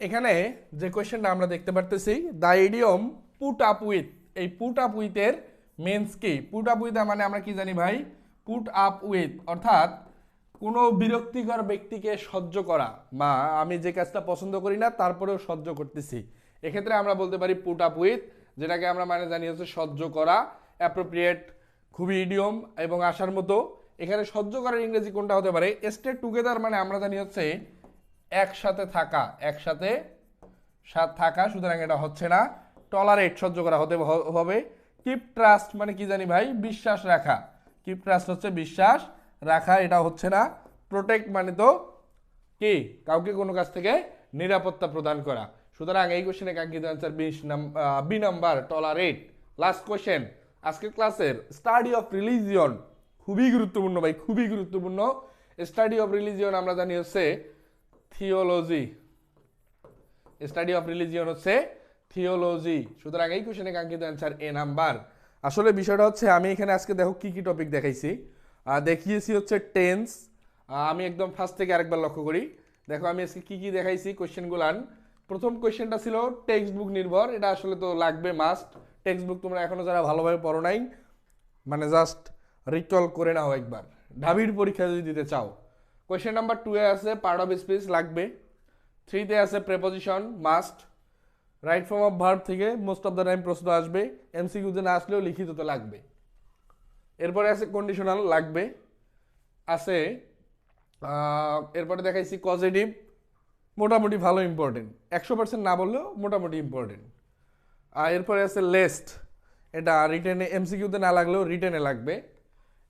এখানে যে কোয়েশ্চেনটা আমরা দেখতে পারতেছি the idiom put up with, এই পুট আপ উইথের মেন্স কি? পুট আপ উইথ মানে আমরা কি জানি ভাই? পুট আপ উইথ অর্থাৎ কোনো বিরক্তিকর ব্যক্তিকে সহ্য করা, বা আমি যে কাজটা পছন্দ করি না তারপরেও সহ্য করতেছি, এক্ষেত্রে আমরা বলতে পারি পুট আপ উইথ, যেটাকে আমরা মানে জানি হচ্ছে সহ্য করা। অ্যাপ্রোপ্রিয়েট, খুবই ইডিয়ম এবং আসার মতো। এখানে সহ্য করার ইংরেজি কোনটা হতে পারে? স্টে টুগেদার মানে আমরা জানি হচ্ছে একসাথে থাকা, একসাথে থাকা, সুতরাং এটা হচ্ছে না। টলারেট সহ্য করা হতে হবে। কিপ ট্রাস্ট মানে কি জানি ভাই? বিশ্বাস রাখা। কিপ ট্রাস্ট হচ্ছে বিশ্বাস রাখা, এটা হচ্ছে না। প্রোটেক্ট মানে তো কি? কাউকে কোনো কাছ থেকে নিরাপত্তা প্রদান করা। সুতরাং এই কোশ্চেনে কাঙ্ক্ষিত answer B number, tolerate. Last question আজকের ক্লাসের, স্টাডি অফ রিলিজিয়ন। খুবই গুরুত্বপূর্ণ ভাই, খুবই গুরুত্বপূর্ণ। স্টাডি অফ রিলিজিয়ন আমরা জানি হচ্ছে থিওলজি। স্টাডি অফ রিলিজিয়ন হচ্ছে থিওলজি। সুতরাং এই কোশ্চেনে কাঙ্ক্ষিত অ্যান্সার এ নাম্বার। আসলে বিষয়টা হচ্ছে আমি এখানে আজকে দেখো কি কি টপিক দেখাইছি। দেখিয়েছি হচ্ছে টেন্স। আমি একদম ফার্স্ট থেকে আরেকবার লক্ষ্য করি। দেখো আমি আজকে কি কি দেখাইছি কোশ্চেনগুলান। প্রথম কোশ্চেনটা ছিল টেক্সট বুক নির্ভর, এটা আসলে তো লাগবে মাস্ট। টেক্সট বুক তোমরা এখনো যারা ভালোভাবে পড়ো নাই, মানে জাস্ট রিকল করে নাও একবার, ঢাবির পরীক্ষা যদি দিতে চাও। কোয়েশ্চেন নাম্বার 2 এ আছে পার্ট অফ স্পিচ, লাগবে। 3 তে আছে preposition, must. Right form of verb থেকে মোস্ট অফ দ্য টাইম প্রশ্ন আসবে, এমসিকিউতে না আসলেও লিখিততে লাগবে। এরপরে আছে কন্ডিশনাল, লাগবে। আছে এরপরে দেখাইছি পজিটিভ, মোটামুটি ভালো ইম্পর্টেন্ট, 100% না বললেও মোটামুটি ইম্পর্টেন্ট। আর এরপরে আছে লেস্ট, এটা রিটেনে এমসিকিউতে না লাগলেও রিটেনে লাগবে।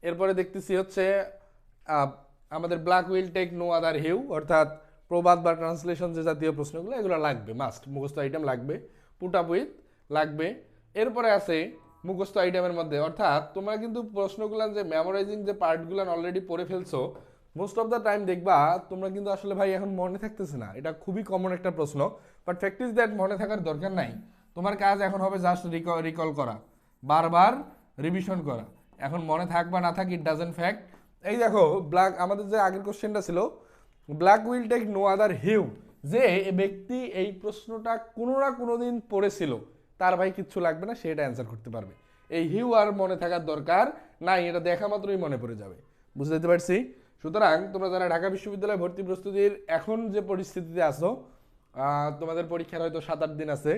এরপরে দেখতেছি হচ্ছে আমাদের black will take no other hue, অর্থাৎ প্রবাদ বা ট্রান্সলেশন যে জাতীয় প্রশ্নগুলো, এগুলো লাগবে মাস্ট, মুখস্থ আইটেম লাগবে। পুট আপ উইথ লাগবে। এরপরে আছে মুখস্থ আইটেমের মধ্যে, অর্থাৎ তোমরা কিন্তু প্রশ্নগুলো যে মেমোরাইজিং যে পার্টগুলো অলরেডি পড়ে ফেলছো, মোস্ট অফ দ্য টাইম দেখবা তোমরা কিন্তু আসলে ভাই এখন মনে থাকতেছে না। এটা খুবই কমন একটা প্রশ্ন, বাট ফ্যাক্ট ইজ দ্যাট মনে থাকার দরকার নাই। তোমার কাজ এখন হবে জাস্ট রিকল করা, বারবার রিভিশন করা। এখন মনে থাক বা না থাক, ইট ডাজেন্ট ফ্যাক্ট। এই দেখো ব্ল্যাক, আমাদের যে আগের কোশ্চেনটা ছিল, black will take no other hue, যে ব্যক্তি এই প্রশ্নটা কোনো না কোনো দিন পড়েছিল, তার ভাই কিচ্ছু লাগবে না, সেটা অ্যান্সার করতে পারবে। এই হিউ আর মনে থাকার দরকার নাই, এটা দেখা মাত্রই মনে পড়ে যাবে। বুঝতে দিতে পারছি? সুতরাং তোমরা যারা ঢাকা বিশ্ববিদ্যালয় ভর্তি প্রস্তুতির এখন যে পরিস্থিতিতে আসো, তোমাদের পরীক্ষার হয়তো 7-8 দিন আছে,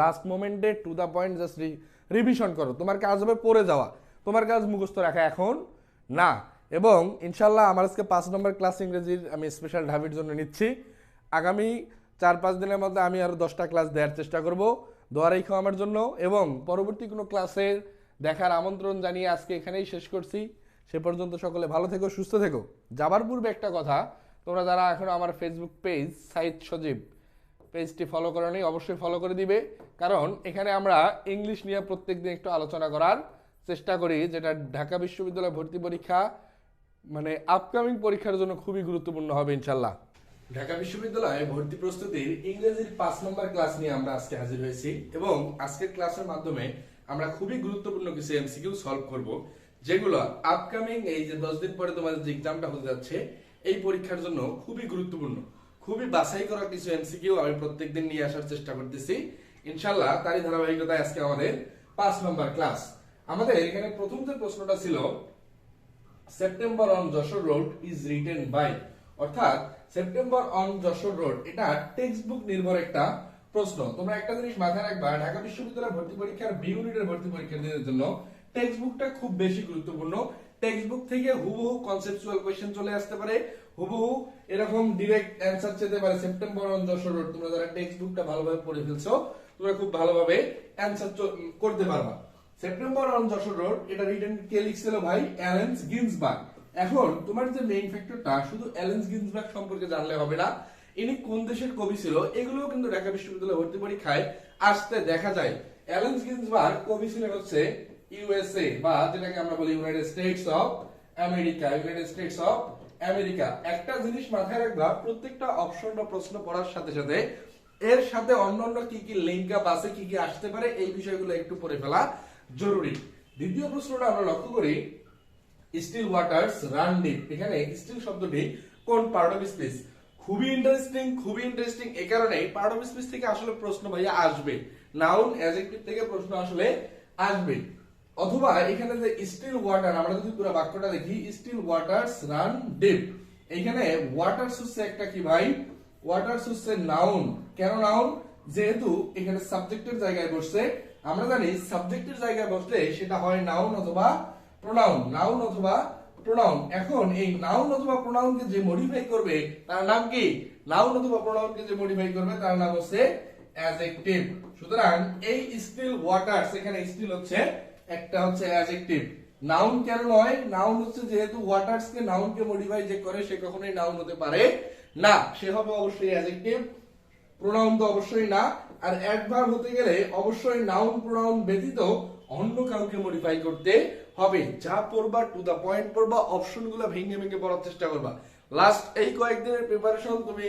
লাস্ট মোমেন্টে to the point just revision করো। তোমার কাজ হবে পড়ে যাওয়া, তোমার কাজ মুখস্থ রাখা এখন না। এবং ইনশাল্লাহ আমার আজকে 5 নম্বর ক্লাস ইংরেজির আমি স্পেশাল ঢাবির জন্য নিচ্ছি। আগামী 4-5 দিনের মধ্যে আমি আরও 10টা ক্লাস দেওয়ার চেষ্টা করব। দোয়া রেখো আমার জন্য, এবং পরবর্তী কোনো ক্লাসের দেখার আমন্ত্রণ জানিয়ে আজকে এখানেই শেষ করছি। সে পর্যন্ত সকলে ভালো থেকো, সুস্থ থেকো। যাবার পূর্বে একটা কথা, তোমরা যারা এখন আমার ফেসবুক পেজ সাইদ সজীব পেজটি ফলো করো নি, অবশ্যই ফলো করে দিবে, কারণ এখানে আমরা ইংলিশ নিয়ে প্রত্যেকদিন একটু আলোচনা করার চেষ্টা করি, যেটা ঢাকা বিশ্ববিদ্যালয় ভর্তি পরীক্ষা মানে আপকামিং পরীক্ষার জন্য খুবই গুরুত্বপূর্ণ হবে ইনশাল্লাহ। ঢাকা বিশ্ববিদ্যালয়ে ভর্তি প্রস্তুতির ইংরেজির 5 নম্বর ক্লাস নিয়ে আমরা আজকে হাজির হয়েছি, এবং আজকের ক্লাসের মাধ্যমে আমরা খুবই গুরুত্বপূর্ণ কিছু এমসিকিউ সলভ করব, যেগুলো আপকামিং এই যে 10 দিন পরে তোমাদের যে এক্সামটা হতে যাচ্ছে, এই পরীক্ষার জন্য খুবই গুরুত্বপূর্ণ। খুবই বাছাই করা কিছু এমসিকিউ আমি প্রত্যেকদিন নিয়ে আসার চেষ্টা করতেছি ইনশাল্লাহ। তারই ধারাবাহিকতায় আজকে আমাদের 5 নম্বর ক্লাস। আমাদের এখানে প্রথম যে প্রশ্নটা ছিল, September on Jessore road is written by, অর্থাৎ সেপ্টেম্বর অন যশোর রোড, এটা টেক্সট বুক নির্ভর একটা প্রশ্ন। তোমরা একটা জিনিস মাথায় রাখবা, ঢাকা বিশ্ববিদ্যালয় ভর্তি পরীক্ষার বি ইউনিটের ভর্তি পরীক্ষার্থীদের জন্য টেক্সট বুকটা খুব বেশি গুরুত্বপূর্ণ। টেক্সট বুক থেকে হুবহু কনসেপচুয়াল কোশ্চেন চলে আসতে পারে, হুবহু এরকম ডাইরেক্ট অ্যানসার যেতে পারে। সেপ্টেম্বর অন যশোর রোড, তোমরা যারা টেক্সট বুকটা ভালোভাবে পড়ে ফেলছো, তোমরা খুব ভালোভাবে অ্যানসার করতে পারবা। সেপ্টেম্বর অন যশোর রোড, এটা রিটেন কে লিখছিল ভাই? Allen Ginsberg. এখন তোমার যে মেইন ফ্যাক্টরটা, শুধু অ্যালেন গিন্সবার্গ সম্পর্কে জানলে হবে না, ইনি কোন দেশের কবি ছিল, এগুলোও কিন্তু ঢাকা বিশ্ববিদ্যালয় ভর্তি পরীক্ষায় আসতে দেখা যায়। অ্যালেন গিন্সবার্গ কবি ছিলেন হচ্ছে ইউএসএ, বা যেটাকে আমরা বলি United states of America. United states of America. একটা জিনিস মাথায় রাখবা, প্রত্যেকটা অপশন বা প্রশ্ন পড়ার সাথে সাথে এর সাথে অন্যান্য কি কি লিঙ্ক আপ আছে, কি কি আসতে পারে, এই বিষয়গুলো একটু পড়ে ফেলা জরুরি। দ্বিতীয় প্রশ্নটা আমরা লক্ষ্য করি, স্টিল ওয়াটার্স রান ডিপ। এখানে স্টিল শব্দটি কোন পার্ট অফ স্পিচ? খুবই ইন্টারেস্টিং এই কারণে পার্ট অফ স্পিচ থেকে আসলে প্রশ্ন ভাইয়া আসবে, নাউন অ্যাডজেক্টিভ থেকে প্রশ্ন আসলে আসবে। অথবা এখানে যে স্টিল ওয়াটার, আমরা যদি পুরো বাক্যটা দেখি, স্টিল ওয়াটারস রান ডিপ, এইখানে ওয়াটারস হচ্ছে একটা কি ভাই, ওয়াটারস হচ্ছে নাউন। কেন নাউন? যেহেতু এখানে সাবজেক্টের জায়গায় বসছে, আমরা জানি সাবজেক্টের জায়গায় বসলে সেটা হয় নাউন অথবা প্রোনাউন, নাউন অথবা প্রোনাউন। এখন এই নাউন অথবা প্রোনাউনকে যে মডিফাই করবে তার নাম কি? নাউন অথবা প্রোনাউনকে যে মডিফাই করবে তার নাম হচ্ছে অ্যাডজেক্টিভ। সুতরাং এই স্টিল ওয়াটারস, এখানে স্টিল হচ্ছে একটা হচ্ছে অ্যাডজেক্টিভ। নাউন কেন নয়? নাউন হচ্ছে যেহেতু ওয়াটারস কে নাউনকে মডিফাই যে করে সে কখনোই নাউন হতে পারে না, সে হবে অবশ্যই অ্যাডজেক্টিভ। প্রোনাউন তো অবশ্যই না। আর অ্যাডভার্ব হতে গেলে অবশ্যই নাউন প্রোনাউন ব্যতীত অন্য কাউকে মডিফাই করতে হবে। যা পড়বা টু দা পয়েন্ট পড়বা, অপশনগুলো ভেঙে ভেঙে পড়ার চেষ্টা করবা। লাস্ট এই কয়েকদিনের প্রিপারেশন তুমি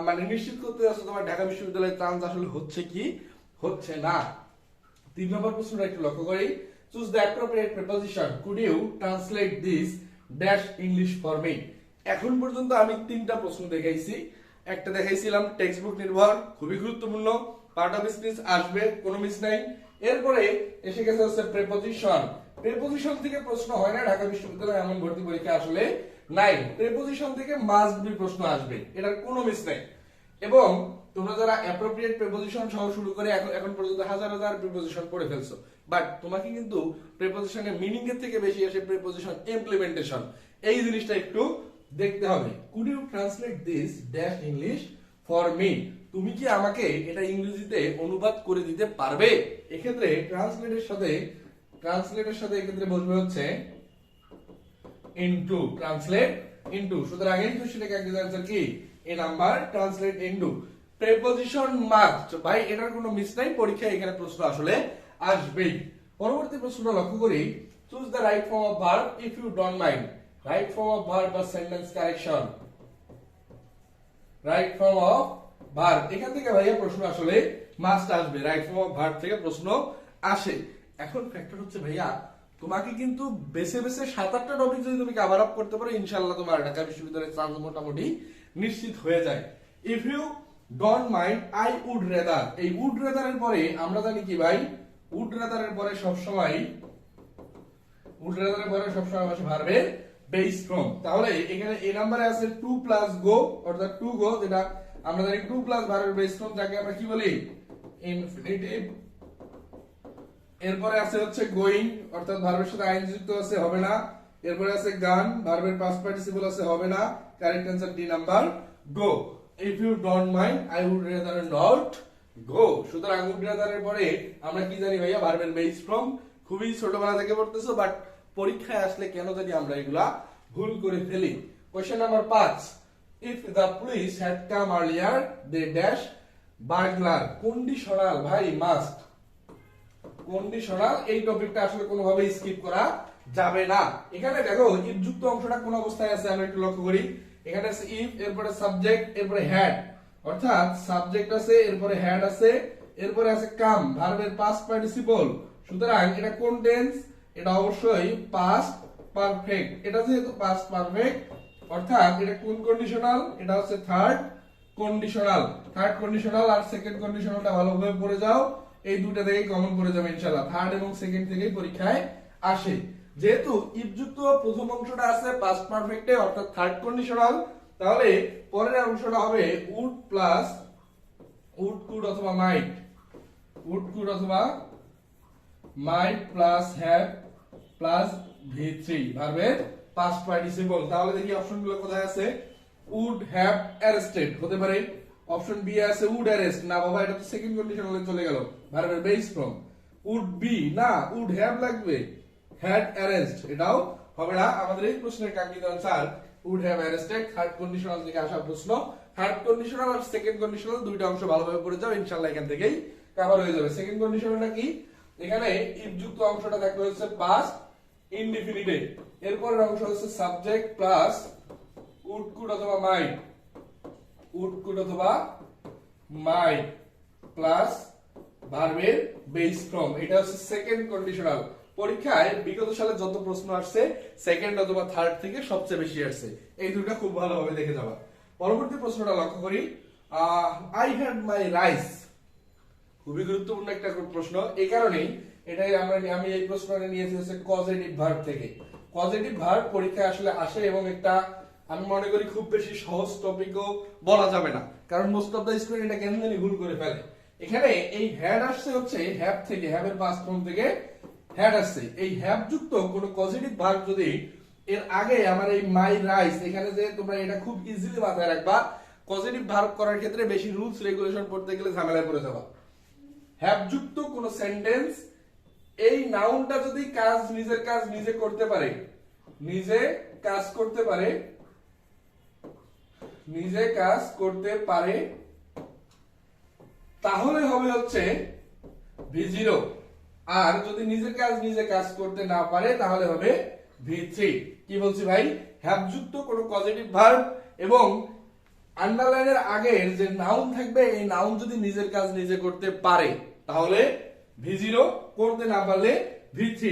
মানে নিশ্চিত করতে যাচ্ছ তোমার ঢাকা বিশ্ববিদ্যালয়ের চান্স আসলে হচ্ছে কি হচ্ছে না। 3 নম্বর প্রশ্নটা একটু লক্ষ্য করি। Choose the appropriate preposition, could you translate this dash English for me. এখন পর্যন্ত আমি 3টা প্রশ্ন দেখাইছি। একটা দেখাইছিলাম টেক্সট বুক নির্ভর, খুবই গুরুত্বপূর্ণ, পার্ট অফ স্পিচ আসবে, কোনো মিস নাই। এরপরে এসে গেছে হচ্ছে প্রিপোজিশন। প্রিপোজিশন থেকে প্রশ্ন হয় না ঢাকা বিশ্ববিদ্যালয়ে, এমন ভর্তি পরীক্ষা আসলে নাই। প্রিপোজিশন থেকে মাস্ট বি প্রশ্ন আসবে, এটার কোনো মিস নাই। এবং তোমরা যারা অ্যাপ্রোপ্রিয়েট প্রিপোজিশন সহ শুরু করে এখন পর্যন্ত হাজার হাজার প্রিপোজিশন পড়ে ফেলছো, বাট তোমাকে কিন্তু প্রিপোজিশনের মিনিং এর থেকে বেশি আসে প্রিপোজিশন ইমপ্লিমেন্টেশন, এই জিনিসটা একটু দেখতে হবে। Could you translate this dash English for me, তুমি কি আমাকে এটা ইংরেজিতে অনুবাদ করে দিতে পারবে? এক্ষেত্রে ট্রান্সলেটের সাথে এক্ষেত্রে বলবে হচ্ছে ইনটু, ট্রান্সলেট ইনটু। সুতরাং এই কোশ্চেনের কারেক্ট आंसर কি? এ number, translate into. Preposition must ভাই, এটার কোনো মিস নাই, পরীক্ষায় এখানে প্রশ্ন আসলে আসবেই। পরবর্তী প্রশ্নটা লক্ষ্য করি। Choose the right form of verb if you don't mind. Right form of verb বা sentence correction. Right form of verb, এখান থেকে ভাইয়া প্রশ্ন আসলে মাস্ট আসবে, রাইট ফর্ম অফ ভার্ব থেকে প্রশ্ন আসে। এখন ফ্যাক্টর হচ্ছে ভাইয়া, তোমাকে কিন্তু বেছে বেছে 7-8টা টপিক যদি তুমি কভার আপ করতে পারো, ইনশাআল্লাহ তোমার ঢাকা বিশ্ববিদ্যালয়ের চান্স মোটামুটি নিশ্চিত হয়ে যায়। If you don't mind, I would rather, এই উড রেদার এর পরে আমরা জানি কি ভাই, উড রেদার এর পরে সবসময় আসে ভার্বের বেস ফর্ম। তাহলে এখানে এ নাম্বারে আছে টু প্লাস গো, অর্থাৎ টু গো, যেটা আমরা জানি টু প্লাস ভার্বের বেস ফর্ম, যাকে আমরা কি বলি? ইনফিনিটিভ। এরপরে আছে হচ্ছে গোয়িং, অর্থাৎ ভার্বের সাথে আইন যুক্ত আছে, হবে না। এরপরে আছে গান, ভার্বের পাস্ট পার্টিসিপল আছে, হবে না। Correct answer D number, go. If you don't mind, I would rather not go. সুতরাং উড রেদার এর পরে আমরা কি জানি ভাইয়া? ভার্বের বেস ফর্ম। খুবই ছোটবেলা থেকে পড়তেছো, বাট পরীক্ষায় আসলে কেন জানি আমরা এগুলা ভুল করে ফেলি। Question number 5, if the police had come earlier they dash burglar. Conditional ভাই মাস্ট, কন্ডিশনাল, এই টপিকটা আসলে কোনোভাবেই স্কিপ করা যাবে না। এখানে দেখো ইফ যুক্ত অংশটা কোন অবস্থায় আছে আমরা একটু লক্ষ্য করি। এখানে আছে ইফ, এরপরে সাবজেক্ট, এরপরে হ্যাড, অর্থাৎ সাবজেক্ট আছে, এরপরে হ্যাড আছে, এরপরে আছে কাম, ভার্বের পাস্ট পার্টিসিপল। সুতরাং এটা কোন টেন্স? এটা অবশ্যই পাস্ট পারফেক্ট। এটা যেহেতু পাস্ট পারফেক্ট, অর্থাৎ এটা কোন কন্ডিশনাল? এটা হচ্ছে থার্ড কন্ডিশনাল। থার্ড কন্ডিশনাল আর সেকেন্ড কন্ডিশনালটা ভালোভাবে পড়ে যাও, এই দুটো থেকেই কমন পড়ে যাবে ইনশাআল্লাহ। থার্ড এবং সেকেন্ড থেকেই পরীক্ষায় আসে। যেহেতু ইফ যুক্ত প্রথম অংশটা আছে পাস্ট পারফেক্টে, অর্থাৎ থার্ড কন্ডিশনাল, তাহলে পরের অংশটা হবে উড প্লাস উড কুড অথবা মাইট, উড কুড অথবা মাইট প্লাস হ্যাভ প্লাস V3, ভার্বের পাস্ট পার্টিসিপল। তাহলে দেখি অপশনগুলো কোথায় আছে। উড হ্যাভ অ্যারেস্টেড হতে পারে, অপশন বি আছে উড অ্যারেস্ট, না বাবা এটা তো সেকেন্ড কন্ডিশনালে চলে গেল, ভার্বের বেস ফর্ম। উড বি না, উড হ্যাভ লাগবে, হ্যাড অ্যারেস্ট, এটাও হবে না। আমাদের এই প্রশ্নের কাঙ্ক্ষিত answer would have arrested, third conditional থেকে আসা প্রশ্ন। থার্ড কন্ডিশনাল আর সেকেন্ড কন্ডিশনাল দুইটা অংশ ভালোভাবে পড়ে যাও, ইনশাআল্লাহ এখান থেকেই কভার হয়ে যাবে। সেকেন্ড কন্ডিশনালটা কি? এখানে ইফ যুক্ত অংশটা থাকবে হচ্ছে পাস্ট ইনডিফিনিটে, এরপরের অংশ হচ্ছে সাবজেক্ট প্লাস উড কুড অথবা মাইট, উড কুড অথবা মাইট প্লাস ভার্বের বেস ফর্ম। এটা হচ্ছে সেকেন্ড কন্ডিশনাল। পরীক্ষায় বিগত সালে যত প্রশ্ন আসছে সেকেন্ড অথবা থার্ড থেকে সবচেয়ে বেশি আসছে, এই দুটো খুব ভালোভাবে দেখে যাবা। পরবর্তী প্রশ্নটা লক্ষ্য করি, আই হ্যাড মাই রাইস। খুবই গুরুত্বপূর্ণ একটা প্রশ্ন, এই কারণেই এটাই আমি এই প্রশ্নটা নিয়েছি হচ্ছে কজেটিভ ভার্ব থেকে। পজিটিভ ভার্ব পরীক্ষায় আসলে আসে এবং একটা আমি মনে করি খুব বেশি সহজ টপিকও বলা যাবে না, কারণ মোস্ট অফ দ্য স্টুডেন্ট এটা কেন জানি ভুল করে ফেলে। এখানে এই হ্যাড আসছে হচ্ছে হ্যাভ থেকে, হ্যাভের পাস্ট ফর্ম থেকে হ্যাড আসছে। এই হ্যাভ যুক্ত কোনো পজিটিভ ভার্ব যদি এর আগে আমার এই মাই রাইস, এখানে যে তোমরা এটা খুব ইজিলি মাথায় রাখবা, পজিটিভ ভার্ব করার ক্ষেত্রে বেশি রুলস রেগুলেশন পড়তে গেলে ঝামেলায় পড়ে যাবা। হ্যাভ যুক্ত কোন সেন্টেন্স, এই নাউনটা যদি নিজের কাজ নিজে করতে পারে, নিজে কাজ করতে পারে, নিজে কাজ করতে পারে, তাহলে হবে হচ্ছে V0। আর যদি নিজের কাজ নিজে কাজ করতে না পারে তাহলে হবে V3। কি বলছি ভাই, হ্যাভ যুক্ত কোনো পজিটিভ ভার্ব এবং আন্ডারলাইনের আগের যে নাউন থাকবে, এই নাউন যদি নিজের কাজ নিজে করতে পারে তাহলে V0, করতে না পারলে V3।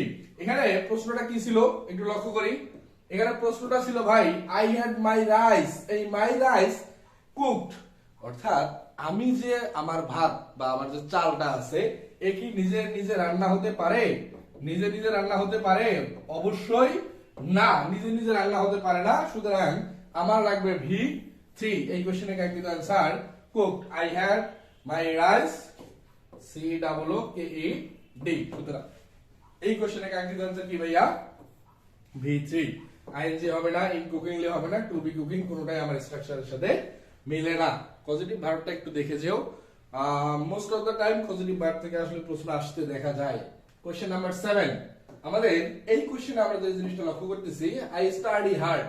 এখানে প্রশ্নটা কি ছিল একটু লক্ষ্য করি। এখানে প্রশ্নটা ছিল ভাই আই হ্যাড মাই রাইস, এই মাই রাইস কুকড, অর্থাৎ আমি যে আমার ভাত বা আমার যে চালটা আছে এ কি নিজে নিজে রান্না হতে পারে? নিজে নিজে রান্না হতে পারে? অবশ্যই না, নিজে নিজে রান্না হতে পারে না। সুতরাং আমার লাগবে V3। এই কোশ্চেনে কাঙ্ক্ষিত answer cooked. I had my rice, COOKED। সুতরাং এই কোশ্চেনে কাঙ্ক্ষিত आंसर কি ভাইয়া? V3। আইএনজি হবে না, ইন কুকিংলি হবে না, টু বি কুকিং কোনটাই আমার স্ট্রাকচারের সাথে মিলে না। পজিটিভ ভার্বটা একটু দেখে যেও, most of the time positive verb থেকে আসলে প্রশ্ন আসতে দেখা যায়। কোশ্চেন নাম্বার 7, আমাদের এই কোশ্চেনে আমরা যে জিনিসটা লক্ষ্য করতেছি, I study hard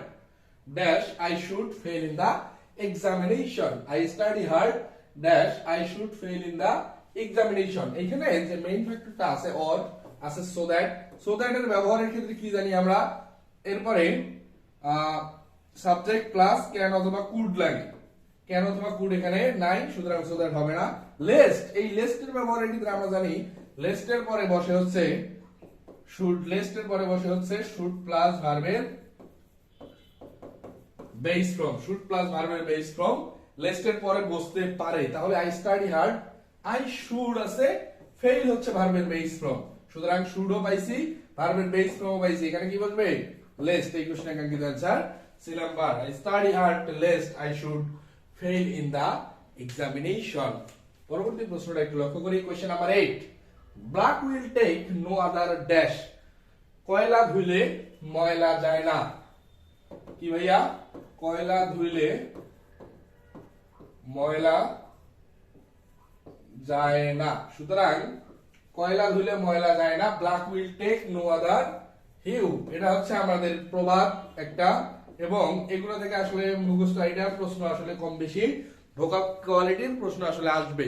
dash I should fail in the examination. I study hard dash I should fail in the examination. এখানে যে মেইন ফ্যাক্টরটা আছে অর আছে সো দ্যাট এর ব্যবহারের ক্ষেত্রে কি জানি আমরা, এরপরে সাবজেক্ট প্লাস ক্যান অথবা কুড লাগে। ক্যান অথবা কুড এখানে নাই, সুতরাং সো দ্যাট হবে না। লেস্ট, এই লেস্টের ব্যবহারের ক্ষেত্রে আমরা জানি লেস্টের পরে বসে হচ্ছে শুড, লেস্টের পরে বসে হচ্ছে শুড প্লাস ভার্বের বেস ফর্ম, শুড প্লাস ভার্বের বেস ফর্ম লেস্টের পরে বসতে পারে। তাহলে I study hard, I should আছে, ফেইল হচ্ছে ভার্বের বেস ফর্ম, সুতরাং শুডও পাইছি, ভার্বের বেস ফর্মও পাইছি। এখানে কি বলবে? লেস্ট। এই কোশ্চেনের কাঙ্ক্ষিত answer C number, I study hard lest I should fail in the examination. পরবর্তী প্রশ্নটা একটু লক্ষ্য করি, question number 8, black will take no other dash. কয়লা ধুইলে ময়লা যায় না। কি ভাইয়া? কয়লা ধুইলে ময়লা যায় না। সুতরাং কয়লা ধুইলে ময়লা যায় না, black will take no other hue, এটা হচ্ছে আমাদের প্রবাদ একটা, এবং এগুলো থেকে আসলে মুখস্থ আইডিয়া প্রশ্ন আসলে কম বেশি ভোকাব কোয়ালিটির প্রশ্ন আসলে আসবে।